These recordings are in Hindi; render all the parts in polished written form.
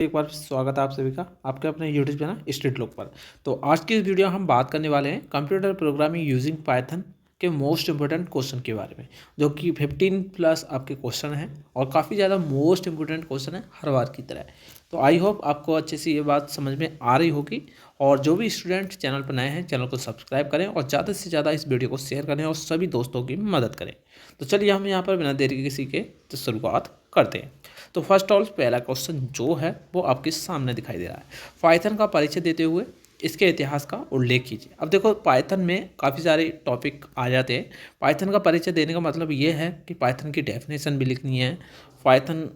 एक बार स्वागत है आप सभी का आपके अपने यूट्यूब चैनल स्ट्रीट लोक पर। तो आज की इस वीडियो हम बात करने वाले हैं कंप्यूटर प्रोग्रामिंग यूजिंग पाइथन के मोस्ट इंपॉर्टेंट क्वेश्चन के बारे में, जो कि 15 प्लस आपके क्वेश्चन हैं और काफ़ी ज़्यादा मोस्ट इंपॉर्टेंट क्वेश्चन है हर बार की तरह। तो आई होप आपको अच्छे से ये बात समझ में आ रही होगी। और जो भी स्टूडेंट चैनल पर नए हैं चैनल को सब्सक्राइब करें और ज़्यादा से ज़्यादा इस वीडियो को शेयर करें और सभी दोस्तों की मदद करें। तो चलिए हम यहाँ पर बिना देरी किसी के तो शुरुआत करते हैं। तो फर्स्ट ऑल पहला क्वेश्चन जो है वो आपके सामने दिखाई दे रहा है। पाइथन का परिचय देते हुए इसके इतिहास का उल्लेख कीजिए। अब देखो पाइथन में काफ़ी सारे टॉपिक आ जाते हैं। पाइथन का परिचय देने का मतलब ये है कि पाइथन की डेफिनेशन भी लिखनी है, पाइथन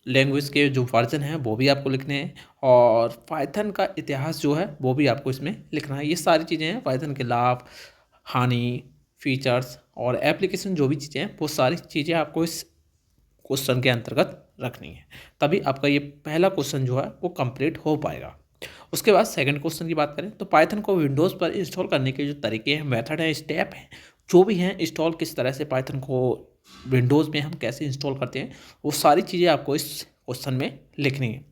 लैंग्वेज के जो वर्जन हैं वो भी आपको लिखने हैं, और पाइथन का इतिहास जो है वो भी आपको इसमें लिखना है। ये सारी चीज़ें हैं, पाइथन के लाभ, हानि, फीचर्स और एप्लीकेशन जो भी चीज़ें हैं वो सारी चीज़ें आपको इस क्वेश्चन के अंतर्गत रखनी है, तभी आपका ये पहला क्वेश्चन जो है वो कंप्लीट हो पाएगा। उसके बाद सेकंड क्वेश्चन की बात करें तो पाइथन को विंडोज़ पर इंस्टॉल करने के जो तरीके हैं, मेथड हैं, स्टेप हैं, जो भी हैं, इंस्टॉल किस तरह से पाइथन को विंडोज़ में हम कैसे इंस्टॉल करते हैं, वो सारी चीज़ें आपको इस क्वेश्चन में लिखनी है।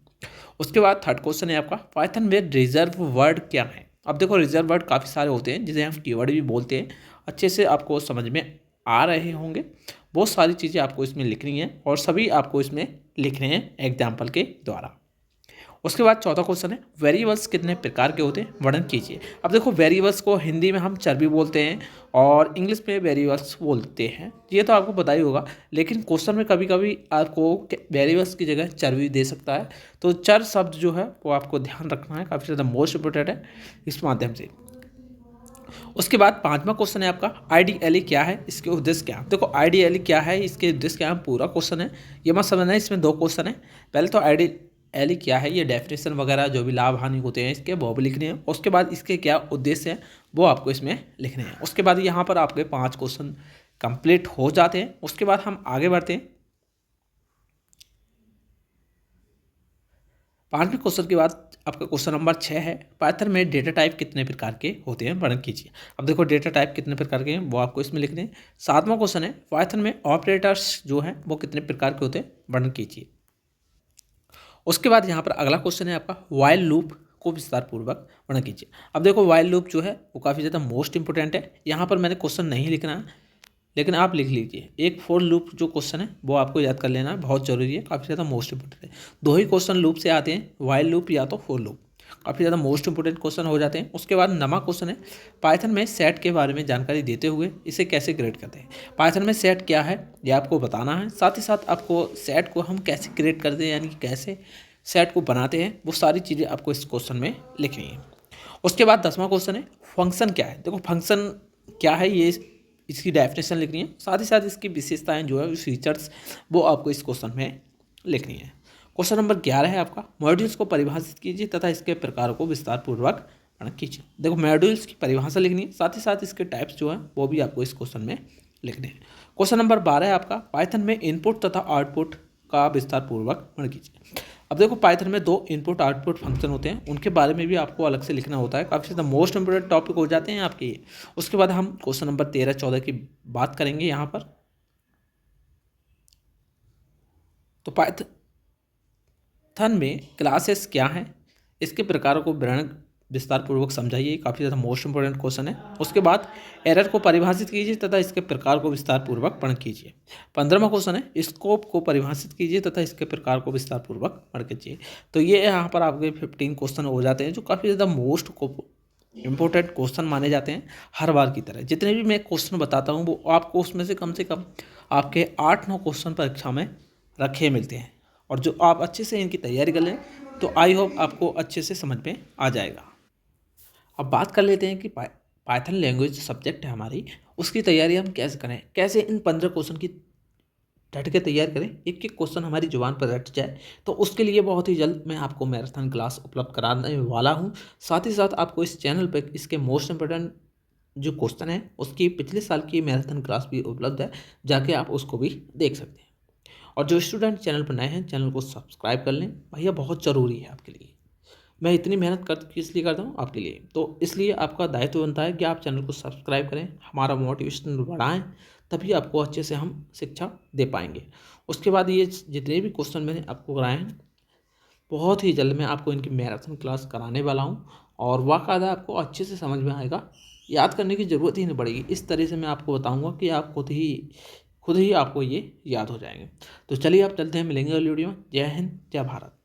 उसके बाद थर्ड क्वेश्चन है आपका पाइथन में रिजर्व वर्ड क्या है। अब देखो रिजर्व वर्ड काफ़ी सारे होते हैं जिसे हम कीवर्ड भी बोलते हैं, अच्छे से आपको समझ में आ रहे होंगे। बहुत सारी चीज़ें आपको इसमें लिखनी है और सभी आपको इसमें लिखने हैं एग्जाम्पल के द्वारा। उसके बाद चौथा क्वेश्चन है वेरिएबल्स कितने प्रकार के होते हैं, वर्णन कीजिए। अब देखो वेरिएबल्स को हिंदी में हम चर भी बोलते हैं और इंग्लिश में वेरिएबल्स बोलते हैं, ये तो आपको पता ही होगा। लेकिन क्वेश्चन में कभी कभी आपको वेरिएबल्स की जगह चर भी दे सकता है, तो चर शब्द जो है वो आपको ध्यान रखना है, काफ़ी ज़्यादा मोस्ट इंपोर्टेंट है इस माध्यम से। उसके बाद पांचवा क्वेश्चन है आपका आईडीएलई क्या है, इसके उद्देश्य क्या है। देखो आईडीएलई क्या है, इसके उद्देश्य क्या है, पूरा क्वेश्चन है, ये मत समझना है इसमें दो क्वेश्चन है। पहले तो आईडीएलई क्या है, ये डेफिनेशन वगैरह जो भी लाभ हानि होते हैं इसके वो भी लिखने हैं। उसके बाद इसके क्या उद्देश्य है वो आपको इसमें लिखने हैं। उसके बाद यहाँ पर आपके 5 क्वेश्चन कंप्लीट हो जाते हैं। उसके बाद हम आगे बढ़ते हैं। पांचवें क्वेश्चन के बाद आपका क्वेश्चन नंबर 6 है पाइथन में डेटा टाइप कितने प्रकार के होते हैं, वर्णन कीजिए। अब देखो डेटा टाइप कितने प्रकार के हैं वो आपको इसमें लिखने हैं। सातवां क्वेश्चन है पाइथन में ऑपरेटर्स जो हैं वो कितने प्रकार के होते हैं, वर्णन कीजिए। उसके बाद यहाँ पर अगला क्वेश्चन है आपका वाइल लूप को विस्तार पूर्वक वर्णन कीजिए। अब देखो वाइल लूप जो है वो काफ़ी ज़्यादा मोस्ट इंपोर्टेंट है। यहाँ पर मैंने क्वेश्चन नहीं लिखना है लेकिन आप लिख लीजिए। एक फॉर लूप जो क्वेश्चन है वो आपको याद कर लेना बहुत ज़रूरी है, काफ़ी ज़्यादा मोस्ट इंपोर्टेंट है। दो ही क्वेश्चन लूप से आते हैं, वाइल लूप या तो फॉर लूप, काफ़ी ज़्यादा मोस्ट इंपोर्टेंट क्वेश्चन हो जाते हैं। उसके बाद नवा क्वेश्चन है पाइथन में सेट के बारे में जानकारी देते हुए इसे कैसे क्रिएट करते हैं। पाइथन में सेट क्या है ये आपको बताना है, साथ ही साथ आपको सेट को हम कैसे क्रिएट करते हैं यानी कि कैसे सेट को बनाते हैं वो सारी चीज़ें आपको इस क्वेश्चन में लिखनी है। उसके बाद 10वां क्वेश्चन है फंक्शन क्या है। देखो फंक्शन क्या है ये इसकी डेफिनेशन लिखनी है, साथ ही साथ इसकी विशेषताएं जो है फीचर्स वो आपको इस क्वेश्चन में लिखनी है। क्वेश्चन नंबर 11 है आपका मॉड्यूल्स को परिभाषित कीजिए तथा इसके प्रकारों को विस्तार पूर्वक वर्णन कीजिए। देखो मॉड्यूल्स की परिभाषा लिखनी है, साथ ही साथ इसके टाइप्स जो है वो भी आपको इस क्वेश्चन में लिखने हैं। क्वेश्चन नंबर 12 है आपका पाइथन में इनपुट तथा आउटपुट का विस्तार पूर्वक वर्णन कीजिए। अब देखो पाइथन में 2 इनपुट आउटपुट फंक्शन होते हैं, उनके बारे में भी आपको अलग से लिखना होता है, काफ़ी ज़्यादा मोस्ट इंपोर्टेंट टॉपिक हो जाते हैं आपके ये। उसके बाद हम क्वेश्चन नंबर 13-14 की बात करेंगे यहाँ पर। तो पाइथन में क्लासेस क्या हैं, इसके प्रकारों को वर्णन विस्तार पूर्वक समझाइए, काफ़ी ज़्यादा मोस्ट इंपोर्टेंट क्वेश्चन है। उसके बाद एरर को परिभाषित कीजिए तथा इसके प्रकार को विस्तार पूर्वक वर्णन कीजिए। 15वां क्वेश्चन है स्कोप को परिभाषित कीजिए तथा इसके प्रकार को विस्तार पूर्वक वर्णन कीजिए। तो ये यहाँ पर आपके 15 क्वेश्चन हो जाते हैं जो काफ़ी ज़्यादा मोस्ट इंपॉर्टेंट क्वेश्चन माने जाते हैं हर बार की तरह। जितने भी मैं क्वेश्चन बताता हूँ वो आपको उसमें से कम आपके 8-9 क्वेश्चन परीक्षा में रखे मिलते हैं, और जो आप अच्छे से इनकी तैयारी कर लें तो आई होप आपको अच्छे से समझ में आ जाएगा। अब बात कर लेते हैं कि पाइथन लैंग्वेज सब्जेक्ट है हमारी, उसकी तैयारी हम कैसे करें, कैसे इन 15 क्वेश्चन की रट के तैयार करें, एक एक क्वेश्चन हमारी जुबान पर रट जाए। तो उसके लिए बहुत ही जल्द मैं आपको मैराथन क्लास उपलब्ध कराने वाला हूं। साथ ही साथ आपको इस चैनल पर इसके मोस्ट इंपोर्टेंट जो क्वेश्चन है उसकी पिछले साल की मैराथन क्लास भी उपलब्ध है, जाके आप उसको भी देख सकते हैं। और जो स्टूडेंट चैनल पर नए हैं चैनल को सब्सक्राइब कर लें, भैया बहुत ज़रूरी है आपके लिए। मैं इतनी मेहनत किस लिए करता हूँ आपके लिए, तो इसलिए आपका दायित्व बनता है कि आप चैनल को सब्सक्राइब करें, हमारा मोटिवेशन बढ़ाएं, तभी आपको अच्छे से हम शिक्षा दे पाएंगे। उसके बाद ये जितने भी क्वेश्चन मैंने आपको कराए हैं बहुत ही जल्द मैं आपको इनकी मैराथन क्लास कराने वाला हूँ और बाकायदा आपको अच्छे से समझ में आएगा, याद करने की ज़रूरत ही नहीं पड़ेगी। इस तरह से मैं आपको बताऊँगा कि आप खुद ही आपको ये याद हो जाएंगे। तो चलिए आप चलते हैं, मिलेंगे अगली वीडियो में। जय हिंद, जय भारत।